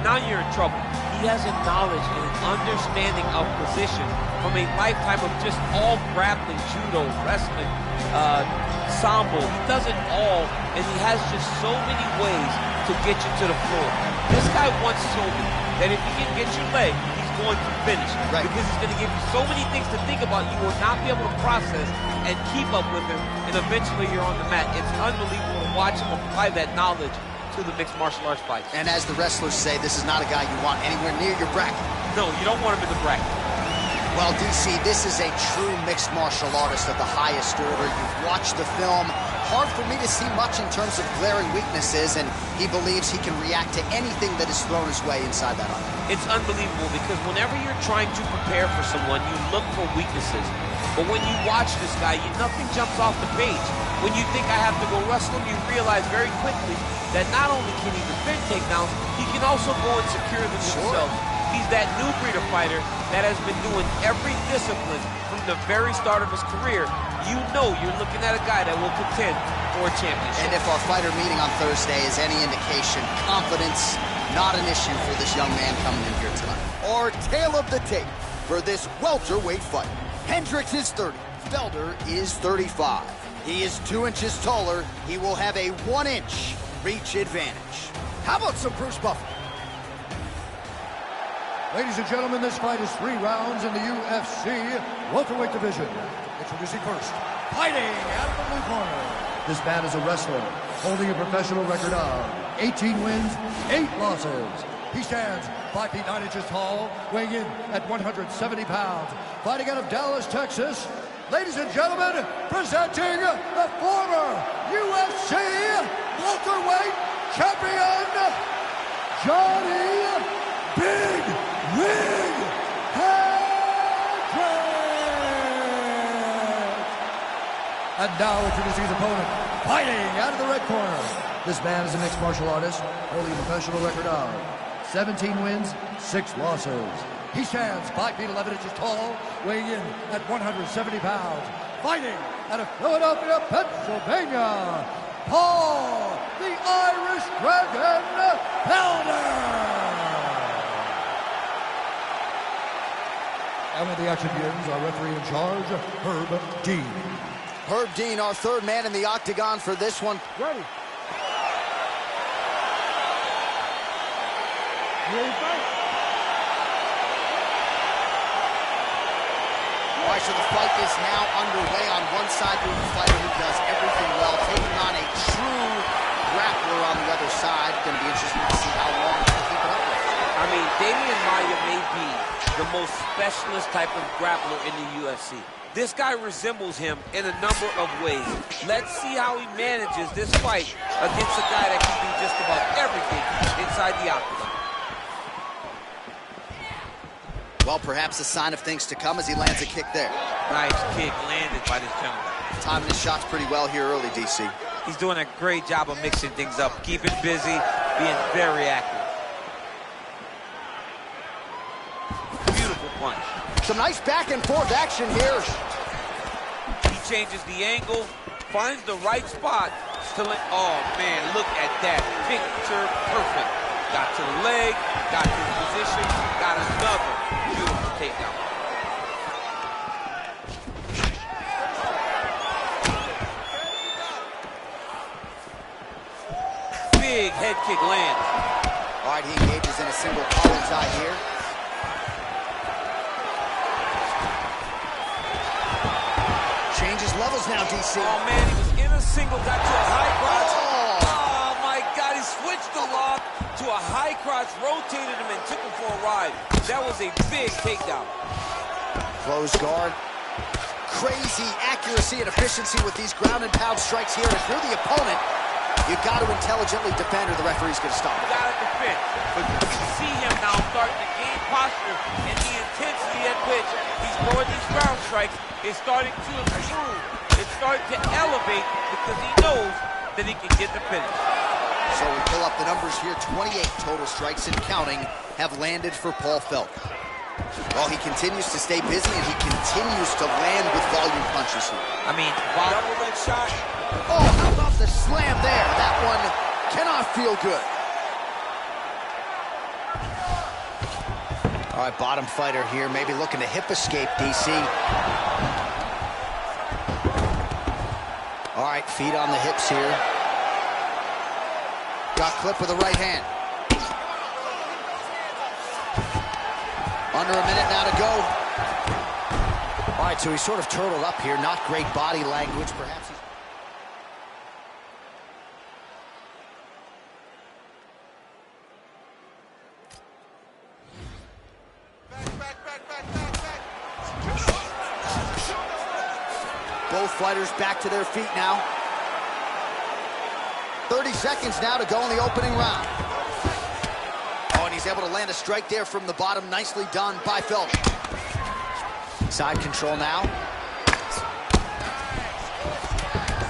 now you're in trouble. He has a knowledge and an understanding of position from a lifetime of just all grappling, judo, wrestling, sambo. He does it all, and he has just so many ways to get you to the floor. This guy once told me that if he can get your leg, he's going to finish. Right. Because he's going to give you so many things to think about, you will not be able to process and keep up with him, and eventually you're on the mat. It's unbelievable to watch him apply that knowledge to the mixed martial arts fights. And as the wrestlers say, this is not a guy you want anywhere near your bracket. No, you don't want him in the bracket. Well, DC, this is a true mixed martial artist of the highest order. You've watched the film. Hard for me to see much in terms of glaring weaknesses, and he believes he can react to anything that is thrown his way inside that arm. It's unbelievable because whenever you're trying to prepare for someone, you look for weaknesses. But when you watch this guy, nothing jumps off the page. When you think I have to go wrestle him, you realize very quickly that not only can he defend takedowns, he can also go and secure them himself. He's that new breed of fighter that has been doing every discipline from the very start of his career. You know you're looking at a guy that will contend for a championship. And if our fighter meeting on Thursday is any indication, confidence, not an issue for this young man coming in here tonight. Our tale of the tape for this welterweight fight. Hendricks is 30, Felder is 35. He is 2 inches taller. He will have a 1-inch reach advantage. How about some Bruce Buffer? Ladies and gentlemen, this fight is 3 rounds in the UFC welterweight division. Introducing first, fighting out of the blue corner. This man is a wrestler, holding a professional record of 18 wins, 8 losses. He stands 5 feet 9 inches tall, weighing in at 170 pounds. Fighting out of Dallas, Texas. Ladies and gentlemen, presenting the former UFC welterweight champion, Johnny Big Rig Hendricks. And now introducing his opponent, fighting out of the red corner. This man is a mixed martial artist, holding a professional record of 17 wins, 6 losses. He stands 5 feet 11 inches tall, weighing in at 170 pounds. Fighting out of Philadelphia, Pennsylvania, Paul, the Irish Dragon Felder. And when the action begins, our referee in charge, Herb Dean. Herb Dean, our third man in the octagon for this one. Ready. Ready, fight. All right, so the fight is now underway. On one side, we have a fighter who does everything well, taking on a true grappler on the other side. Going to be interesting to see how long he can keep it up with. I mean, Damian Maia may be the most specialist type of grappler in the UFC. This guy resembles him in a number of ways. Let's see how he manages this fight against a guy that can do just about everything inside the octagon. Well, perhaps a sign of things to come as he lands a kick there. Nice kick landed by this gentleman. Timing his shots pretty well here early, DC. He's doing a great job of mixing things up, keeping busy, being very accurate. Beautiful punch. Some nice back and forth action here. He changes the angle, finds the right spot to let, oh man, look at that. Picture perfect. Got to the leg, got to the position, got another beautiful takedown. Big head kick lands. All right, he engages in a single collar tie here. Changes levels now, DC. Oh man, he was in a single, got to a high crotch. Oh my God, he switched the lock to a high crotch, rotated him and took him for a ride. That was a big takedown. Close guard. Crazy accuracy and efficiency with these ground and pound strikes here. If you're the opponent, you've got to intelligently defend or the referee's going to stop. You got to defend. But you can see him now starting to gain posture, and the intensity at which he's throwing these ground strikes is starting to improve. It's starting to elevate because he knows that he can get the finish. So we pull up the numbers here. 28 total strikes and counting have landed for Paul Felder. Well, he continues to stay busy and he continues to land with volume punches here. I mean, double leg shot. Oh, how about the slam there? That one cannot feel good. All right, bottom fighter here, maybe looking to hip escape, DC. All right, feet on the hips here. Got clipped with the right hand. Under a minute now to go. All right, so he's sort of turtled up here. Not great body language, perhaps. Both fighters back to their feet now. 30 seconds now to go in the opening round. Oh, and he's able to land a strike there from the bottom. Nicely done by Felder. Side control now.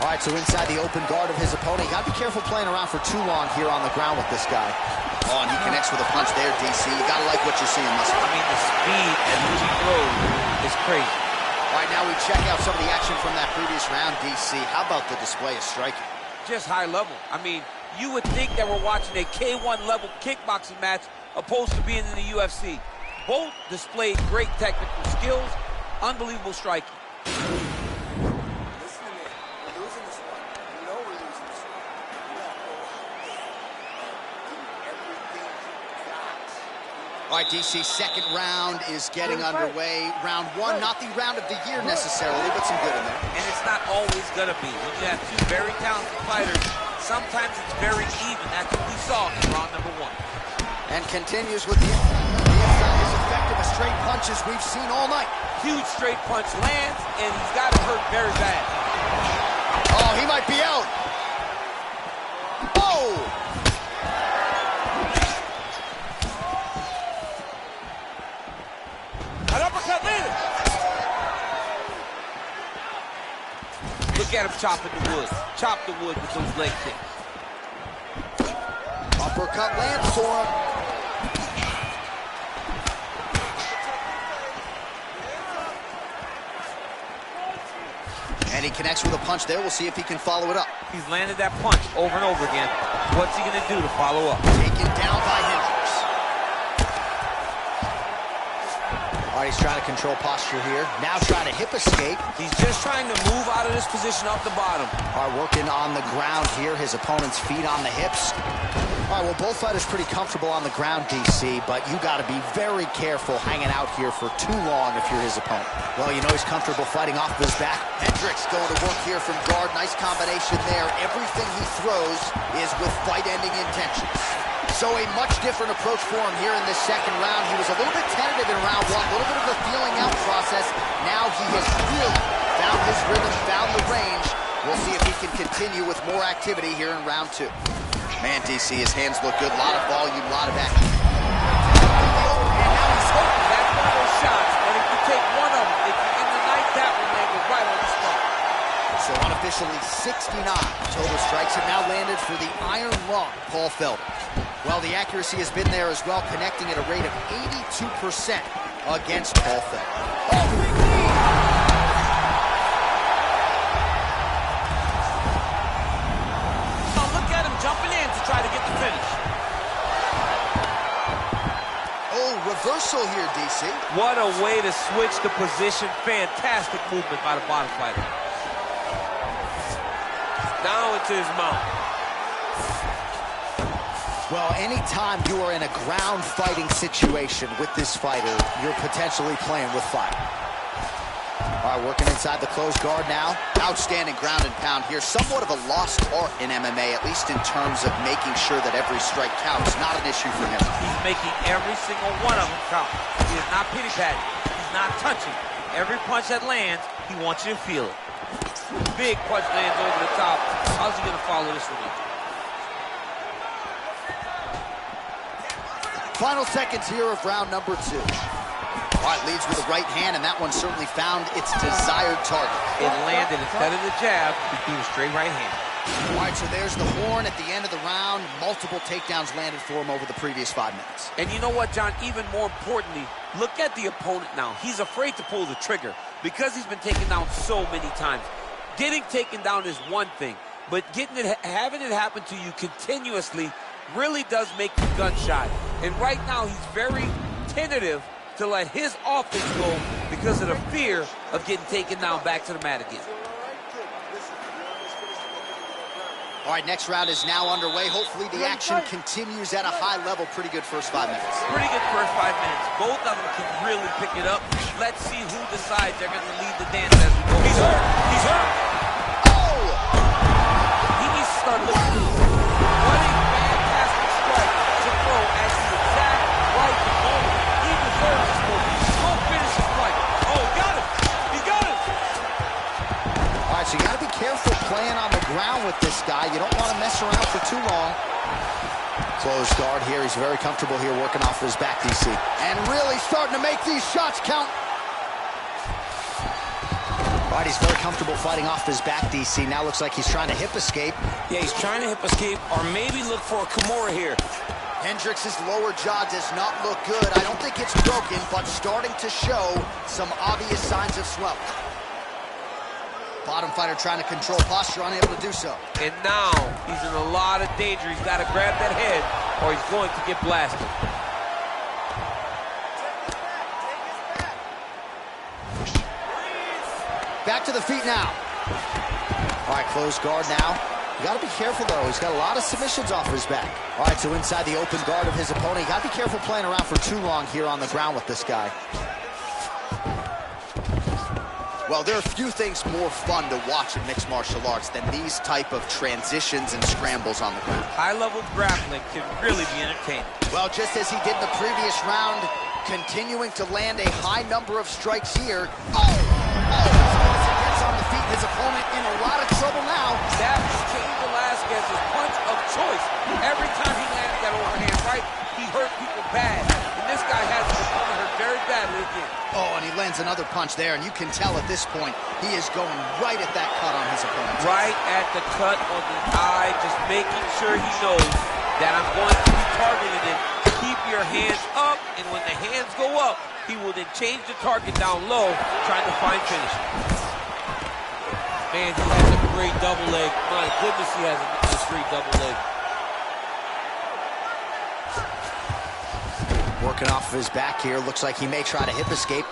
All right, so inside the open guard of his opponent. You gotta be careful playing around for too long here on the ground with this guy. Oh, and he connects with a punch there, DC. You gotta like what you're seeing, Muscle. I mean, the speed at which he throws is crazy. All right, now we check out some of the action from that previous round, DC. How about the display of striking? Just high level. I mean, you would think that we're watching a K1 level kickboxing match opposed to being in the UFC. Both displayed great technical skills, unbelievable striking. All right, DC, second round is getting underway. Round one, not the round of the year necessarily, but some good in there. And it's not always gonna be. When you have two very talented fighters, sometimes it's very even. That's what we saw in round number one. And continues with the inside as effective as straight punches we've seen all night. Huge straight punch lands, and he's got it hurt very bad. Oh, he might be out. Oh! An uppercut landed. Look at him chopping the wood. Chop the wood with those leg kicks. Uppercut lands for him. And he connects with a punch there. We'll see if he can follow it up. He's landed that punch over and over again. What's he gonna do to follow up? Taken down by Hendricks. All right, he's trying to control posture here. Now trying to hip escape. He's just trying to move out of this position off the bottom. All right, working on the ground here. His opponent's feet on the hips. All right, well, both fighters pretty comfortable on the ground, DC, but you got to be very careful hanging out here for too long if you're his opponent. Well, you know he's comfortable fighting off of his back. Hendricks going to work here from guard. Nice combination there. Everything he throws is with fight-ending intentions. So a much different approach for him here in this second round. He was a little bit tentative in round one, a little bit of a feeling out process. Now he has really found his rhythm, found the range. We'll see if he can continue with more activity here in round two. Man, DC, his hands look good. A lot of volume, a lot of action. And now he's hoping that's one of those shots. And if you take one of them, if you end the night, that one landed right on the spot. So unofficially 69 total strikes have now landed for the Iron Lung, Paul Felder. Well, the accuracy has been there as well, connecting at a rate of 82% against Paul Felder. Oh, big knee! Oh, look at him jumping in to try to get the finish. Oh, reversal here, DC. What a way to switch the position. Fantastic movement by the bottom fighter. Down into his mount. Well, anytime you are in a ground fighting situation with this fighter, you're potentially playing with fire. All right, working inside the closed guard now. Outstanding ground and pound here. Somewhat of a lost art in MMA, at least in terms of making sure that every strike counts. Not an issue for him. He's making every single one of them count. He is not pity-patting. He's not touching. Every punch that lands, he wants you to feel it. Big punch lands over the top. How's he going to follow this one up? Final seconds here of round number two. All right, leads with the right hand, and that one certainly found its desired target. It landed. Instead of the jab, he threw a straight right hand. All right, so there's the horn at the end of the round. Multiple takedowns landed for him over the previous 5 minutes. And you know what, John? Even more importantly, look at the opponent now. He's afraid to pull the trigger because he's been taken down so many times. Getting taken down is one thing, but having it happen to you continuously really does make you gun shy. And right now, he's very tentative to let his offense go because of the fear of getting taken down back to the mat again. All right, next round is now underway. Hopefully the action continues at a high level. Pretty good first 5 minutes. Pretty good first 5 minutes. Both of them can really pick it up. Let's see who decides they're going to lead the dance as we go. He's hurt. He's hurt. Oh! He needs to start looking good. What a fantastic strike to throw at the exact right moment. He deserves this move. Go finish his fight. Oh, got him. He got him. All right, so you got to be careful playing on the ground with this guy. You don't want to mess around for too long. Closed guard here. He's very comfortable here working off of his back, DC. And really starting to make these shots count. All right, he's very comfortable fighting off his back, DC. Now looks like he's trying to hip escape. Yeah, he's trying to hip escape or maybe look for a Kimura here. Hendricks' lower jaw does not look good. I don't think it's broken, but starting to show some obvious signs of swelling. Bottom fighter trying to control posture, unable to do so. And now he's in a lot of danger. He's got to grab that head or he's going to get blasted. Back to the feet now. All right, closed guard now. You got to be careful, though. He's got a lot of submissions off his back. All right, so inside the open guard of his opponent. You got to be careful playing around for too long here on the ground with this guy. Well, there are few things more fun to watch in mixed martial arts than these type of transitions and scrambles on the ground. High-level grappling can really be entertaining. Well, just as he did in the previous round, continuing to land a high number of strikes here. He gets on the feet. His opponent in a lot of trouble now. That was Cain Velasquez's punch of choice. Every time he landed that overhand right, he hurt people bad. And this guy has his opponent hurt very badly again. Oh, and he lands another punch there, and you can tell at this point he is going right at that cut on his opponent. Right at the cut on the eye, just making sure he knows that I'm going to be targeting him. Keep your hands up, and when the hands go up, he will then change the target down low, trying to find finish. Man, he has a great double leg. My goodness, he has a great double leg. Working off of his back here. Looks like he may try to hip escape.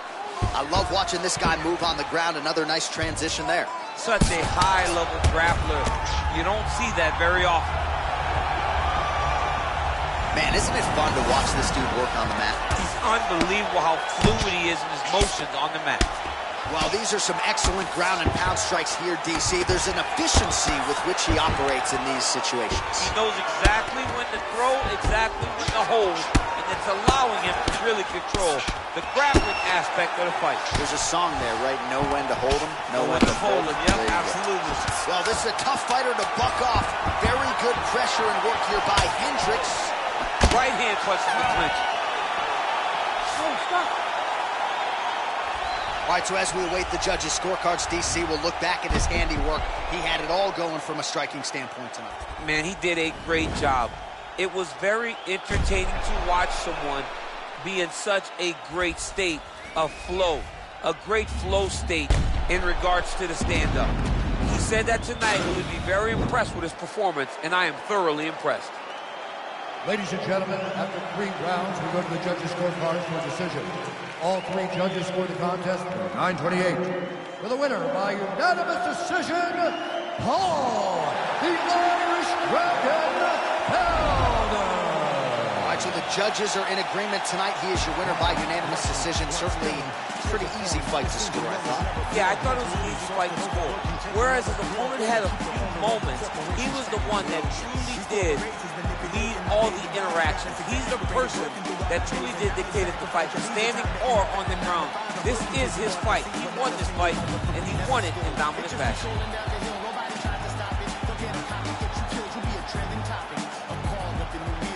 I love watching this guy move on the ground. Another nice transition there. Such a high-level grappler. You don't see that very often. Man, isn't it fun to watch this dude work on the mat? He's unbelievable how fluid he is in his motions on the mat. Well, these are some excellent ground and pound strikes here, DC. There's an efficiency with which he operates in these situations. He knows exactly when to throw, exactly when to hold, and it's allowing him to really control the grappling aspect of the fight. There's a song there, right? Know when to hold him, know when to hold him. Yep, absolutely. Well, this is a tough fighter to buck off. Very good pressure and work here by Hendricks. Right hand punch in the clinch. Oh, stop. All right, so as we await the judges' scorecards, DC will look back at his handiwork. He had it all going from a striking standpoint tonight. Man, he did a great job. It was very entertaining to watch someone be in such a great state of flow, a great flow state in regards to the stand-up. He said that tonight he would be very impressed with his performance, and I am thoroughly impressed. Ladies and gentlemen, after 3 rounds, we go to the judges' scorecards for decision. All 3 judges scored the contest 9-28. For the winner by unanimous decision, Paul, the Irish Dragon Poundar. All right, so the judges are in agreement tonight. He is your winner by unanimous decision. Certainly a pretty easy fight to score, I thought. Yeah, I thought it was an easy fight to score. Whereas his opponent had a few moments, he was the one that truly did lead all the interactions. He's the person that truly did dictate the fight, standing or on the ground. This is his fight. He won this fight, and he won it in dominant fashion.